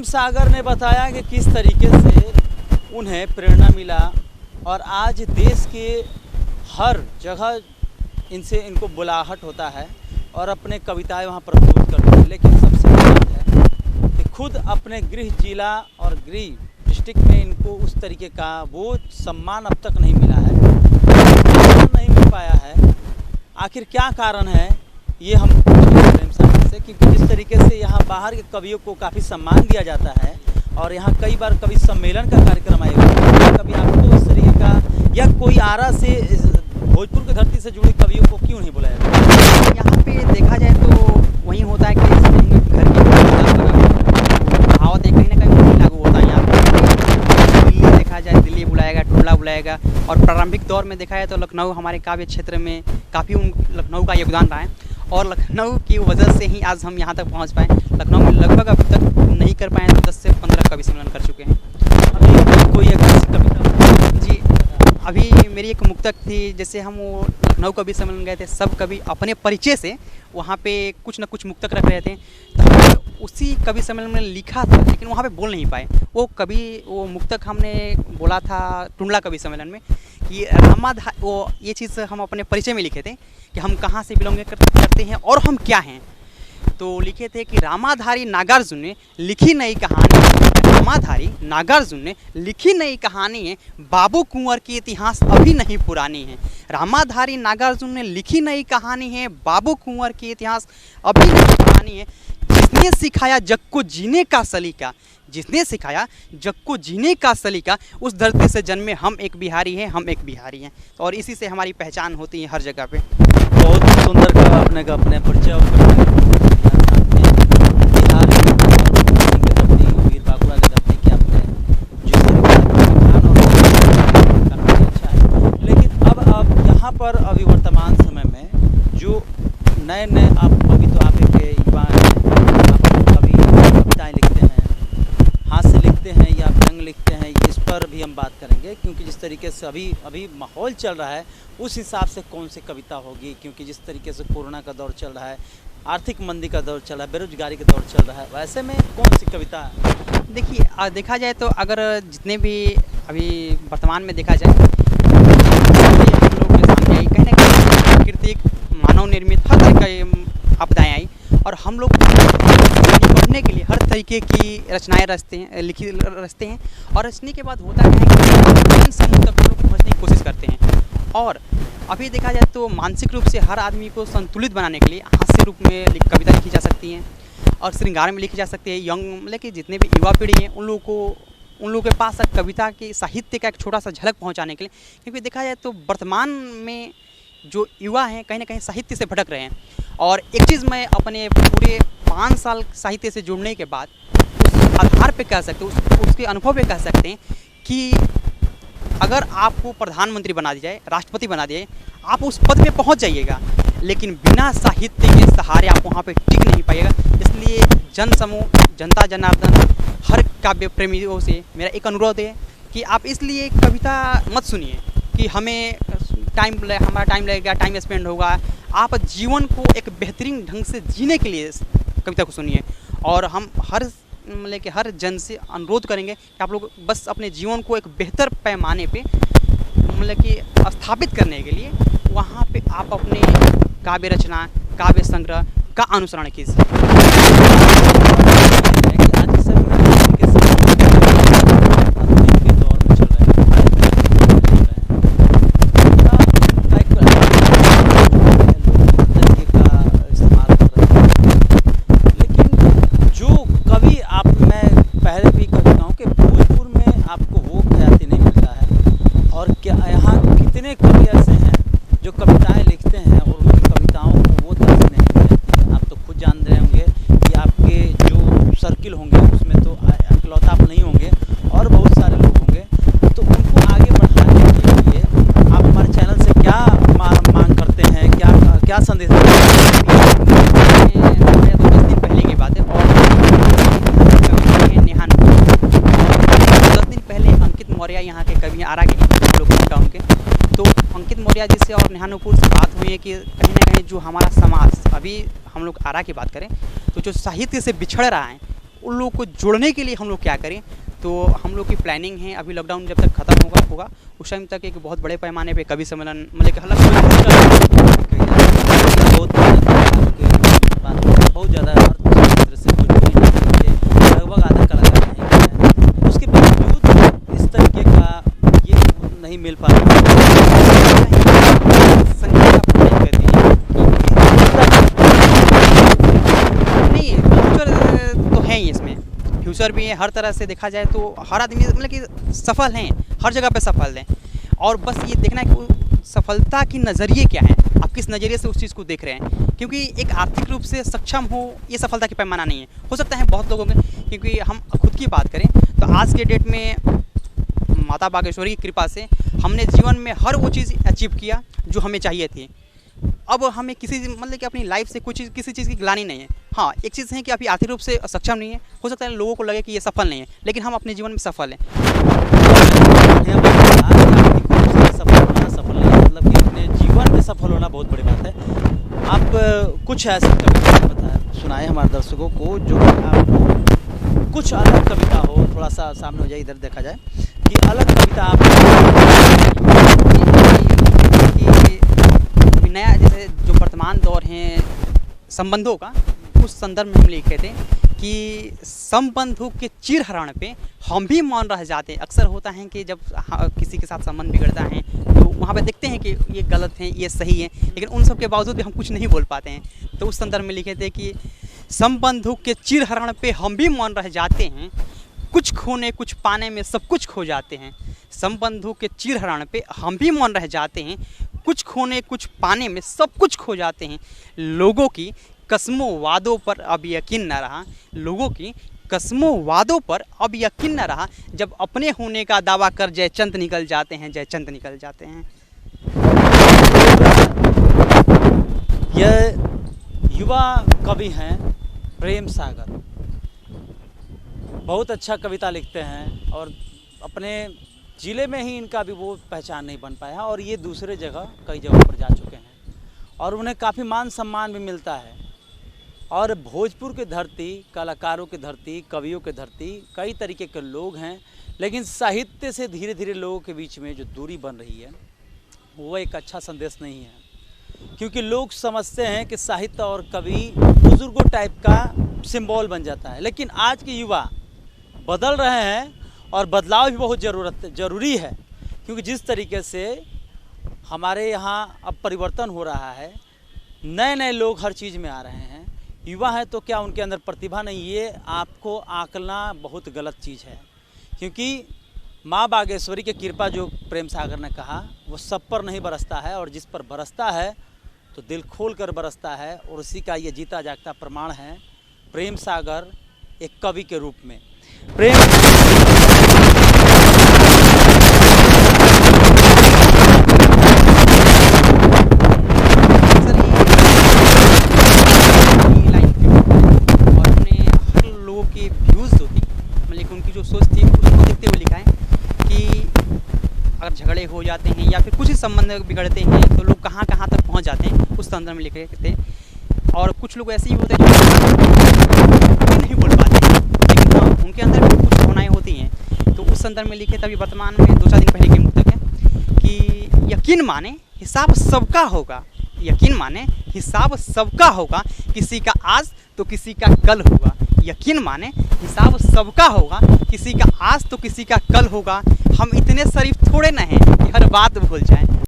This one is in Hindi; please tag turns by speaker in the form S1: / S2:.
S1: प्रेम सागर ने बताया कि किस तरीके से उन्हें प्रेरणा मिला और आज देश के हर जगह इनको बुलाहट होता है और अपने कविताएं वहां प्रस्तुत करते हैं। लेकिन सबसे बड़ी बात है कि खुद अपने गृह जिला और गृह डिस्ट्रिक्ट में इनको उस तरीके का वो सम्मान अब तक नहीं मिला है, नहीं मिल पाया है। आखिर क्या कारण है ये हम प्रेम सागर से, क्योंकि जिस तरीके से यहाँ बाहर के कवियों को काफ़ी सम्मान दिया जाता है और यहाँ कई बार कवि सम्मेलन का कार्यक्रम आयोजित होता है, कभी आपको इस तरीके का या कोई आरा से भोजपुर की धरती से जुड़े कवियों को क्यों नहीं बुलाया जाता?
S2: यहाँ पे देखा जाए तो वही होता है कि घर की कहावत कहीं ना कहीं वही लागू होता है। यहाँ पे दिल्ली देखा जाए, दिल्ली बुलाएगा, टुंडला बुलाएगा, और प्रारंभिक दौर में देखा जाए तो लखनऊ हमारे काव्य क्षेत्र में काफ़ी लखनऊ का योगदान रहा है और लखनऊ की वजह से ही आज हम यहाँ तक पहुँच पाए। लखनऊ में लगभग अब तक नहीं कर पाए तो 10 से 15 कवि सम्मेलन कर चुके हैं।
S1: अभी कोई एक कविता
S2: जी, अभी मेरी एक मुक्तक थी, जैसे हम वो लखनऊ कवि सम्मेलन गए थे, सब कवि अपने परिचय से वहाँ पे कुछ न कुछ मुक्तक रख रहे थे, तो हमने उसी कवि सम्मेलन में लिखा था लेकिन वहाँ पे बोल नहीं पाए। वो मुक्तक हमने बोला था टुंडला कवि सम्मेलन में कि वो ये चीज़ हम अपने परिचय में लिखे थे कि हम कहाँ से बिलोंग करते हैं और हम क्या हैं। तो लिखे थे कि रामाधारी नागार्जुन ने लिखी नई कहानी, रामाधारी नागार्जुन ने लिखी नई कहानी है, बाबू कुंवर की इतिहास अभी नहीं पुरानी है। रामाधारी नागार्जुन ने लिखी नई कहानी है, बाबू कुंवर की इतिहास अभी नहीं पुरानी है। जिसने सिखाया जग को जीने का सलीका, जिसने सिखाया जग को जीने का सलीका, उस धरती से जन्मे हम एक बिहारी हैं, हम एक बिहारी हैं। और इसी से हमारी पहचान होती है हर जगह पे।
S1: बहुत सुंदर का आपने का अपने परिचय बिहार वीर बाकुड़ा के धरती के आपने जिस तरीके काफ़ी अच्छा है। लेकिन अब यहाँ पर अभी वर्तमान समय में जो नए आप अभी तो आप एक युवा हैं, आप कभी कविताएँ लिखते हैं, हाथ से लिखते हैं या व्यंग लिखते हैं, इस पर भी हम बात करेंगे क्योंकि जिस तरीके से अभी माहौल चल रहा है उस हिसाब से कौन सी कविता होगी, क्योंकि जिस तरीके से कोरोना का दौर चल रहा है, आर्थिक मंदी का दौर चल रहा है, बेरोजगारी का दौर चल रहा है, वैसे में कौन सी कविता?
S2: देखिए, देखा जाए तो अगर जितने भी अभी वर्तमान में देखा जाए हम लोग के सामने आई कहीं ना कहीं प्राकृतिक मानव निर्मित हर तरह की आपदाएँ आई और हम लोग निपटने के लिए हर तरीके की रचनाएँ रचते हैं और रचने के बाद होता क्या है कि इन समूह तक हम लोग पहुँचने की कोशिश करते हैं। और अभी देखा जाए तो मानसिक रूप से हर आदमी को संतुलित बनाने के लिए हास्य रूप में कविता लिखी जा सकती हैं और श्रृंगार में लिखी जा सकती है। यंग मतलब कि जितने भी युवा पीढ़ी हैं उन लोगों के पास कविता के साहित्य का एक छोटा सा झलक पहुंचाने के लिए, क्योंकि देखा जाए तो वर्तमान में जो युवा हैं कहीं ना कहीं साहित्य से भटक रहे हैं। और एक चीज़ मैं अपने पूरे 5 साल साहित्य से जुड़ने के बाद उस आधार पर कह सकते हैं, उसके अनुभव पर कह सकते हैं कि अगर आपको प्रधानमंत्री बना दिया जाए, राष्ट्रपति बना दिया जाए, आप उस पद पे पहुंच जाइएगा, लेकिन बिना साहित्य के सहारे आप वहां पे टिक नहीं पाइएगा। इसलिए जन समूह, जनता जनार्दन, हर काव्य प्रेमियों से मेरा एक अनुरोध है कि आप इसलिए कविता मत सुनिए कि हमारा टाइम लगेगा, टाइम स्पेंड होगा। आप जीवन को एक बेहतरीन ढंग से जीने के लिए कविता को सुनिए। और हम हर जन से अनुरोध करेंगे कि आप लोग बस अपने जीवन को एक बेहतर पैमाने पे स्थापित करने के लिए वहाँ पे आप अपने काव्य रचना, काव्य संग्रह का अनुसरण कीजिए। यहाँ के कवि आरा के हम लोग गाँव के, तो अंकित मौर्य जी से और नेहानुपुर से बात हुई है कि कहीं ना कहीं जो हमारा समाज, अभी हम लोग आरा की बात करें तो जो साहित्य से बिछड़ रहा है उन लोगों को जोड़ने के लिए हम लोग क्या करें। तो हम लोग की प्लानिंग है, अभी लॉकडाउन जब तक ख़त्म होगा उस टाइम तक एक बहुत बड़े पैमाने पे कवि सम्मेलन मतलब कि
S1: बहुत ज़्यादा हर क्षेत्र से लगभग आधा कलाकार हैं। उसके बावजूद इस तरीके का ये नहीं मिल पा रहा
S2: नहीं, फ्यूचर तो है ही इसमें, फ्यूचर भी है। हर तरह से देखा जाए तो हर आदमी मतलब कि सफल हैं, हर जगह पे सफल हैं। और बस ये देखना है कि सफलता की नज़रिए क्या है, आप किस नज़रिए से उस चीज़ को देख रहे हैं। क्योंकि एक आर्थिक रूप से सक्षम हो ये सफलता की पैमाना नहीं है। हो सकता है बहुत लोगों के, क्योंकि हम खुद की बात करें तो आज के डेट में माता बागेश्वरी की कृपा से हमने जीवन में हर वो चीज़ अचीव किया जो हमें चाहिए थी। अब हमें किसी मतलब कि अपनी लाइफ से कुछ किसी चीज़ की ग्लानि नहीं है। हाँ, एक चीज़ है कि अभी आर्थिक रूप से सक्षम नहीं है, हो सकता है लोगों को लगे कि ये सफल नहीं है, लेकिन हम अपने जीवन में सफल हैं।
S1: सफल नहीं है मतलब कि अपने जीवन में सफल होना बहुत बड़ी बात है। आप कुछ ऐसी कविता सुनाए हमारे दर्शकों को जो आपको कुछ अलग कविता हो, थोड़ा सा सामने हो जाए, इधर देखा जाए कि अलग कविता आप
S2: नया जैसे जो वर्तमान दौर है संबंधों का, उस संदर्भ में हम लिखे थे कि संबंधों के चिरहरण पे हम भी मौन रह जाते हैं। अक्सर होता है कि जब किसी के साथ संबंध बिगड़ता है तो वहाँ पे देखते हैं कि ये गलत है, ये सही है, लेकिन उन सब के बावजूद भी हम कुछ नहीं बोल पाते हैं। तो उस संदर्भ में लिखे थे कि संबंधों के चिरहरण पे हम भी मौन रह जाते हैं, कुछ खोने कुछ पाने में सब कुछ खो जाते हैं। संबंधों के चिरहरण पे हम भी मौन रह जाते हैं, कुछ खोने कुछ पाने में सब कुछ खो जाते हैं। लोगों की कसमों वादों पर अब यकीन न रहा, लोगों की कसमों वादों पर अब यकीन न रहा, जब अपने होने का दावा कर जयचंद निकल जाते हैं, जयचंद निकल जाते हैं।
S1: यह युवा कवि हैं प्रेम सागर, बहुत अच्छा कविता लिखते हैं और अपने ज़िले में ही इनका भी वो पहचान नहीं बन पाया और ये दूसरे जगह कई जगहों पर जा चुके हैं और उन्हें काफ़ी मान सम्मान भी मिलता है। और भोजपुर की धरती, कलाकारों की धरती, कवियों की धरती, कई तरीके के लोग हैं, लेकिन साहित्य से धीरे धीरे लोगों के बीच में जो दूरी बन रही है वो एक अच्छा संदेश नहीं है। क्योंकि लोग समझते हैं कि साहित्य और कवि बुजुर्गों टाइप का सिंबल बन जाता है, लेकिन आज के युवा बदल रहे हैं और बदलाव भी बहुत ज़रूरी है। क्योंकि जिस तरीके से हमारे यहाँ अब परिवर्तन हो रहा है, नए नए लोग हर चीज़ में आ रहे हैं, युवा हैं तो क्या उनके अंदर प्रतिभा नहीं, ये आपको आंकना बहुत गलत चीज़ है। क्योंकि माँ बागेश्वरी की कृपा जो प्रेम सागर ने कहा वो सब पर नहीं बरसता है, और जिस पर बरसता है तो दिल खोल कर बरसता है, और उसी का ये जीता जागता प्रमाण है प्रेम सागर एक कवि के रूप में। प्रेम
S2: और अपने हर लोगों की व्यूज़ जो थी, मतलब उनकी जो सोच थी उसको देखते हुए लिखा है कि अगर झगड़े हो जाते हैं या फिर कुछ ही संबंध बिगड़ते हैं तो लोग कहाँ कहाँ तक पहुँच जाते हैं, उस संदर्भ में लिखे थे। और कुछ लोग ऐसे ही होते हैं जो नहीं बोल पाते हैं, लेकिन हाँ उनके अंदर भी कुछ भावनाएं होती हैं। तो उस संदर्भ में लिखे तभी वर्तमान में 2-4 दिन पहले की मुद्दक है कि यकीन माने हिसाब सबका होगा, यकीन माने हिसाब सबका होगा, किसी का आज तो किसी का कल होगा। यकीन माने हिसाब सबका होगा, किसी का आज तो किसी का कल होगा। हम इतने शरीफ थोड़े ना हैं कि हर बात भूल जाएं।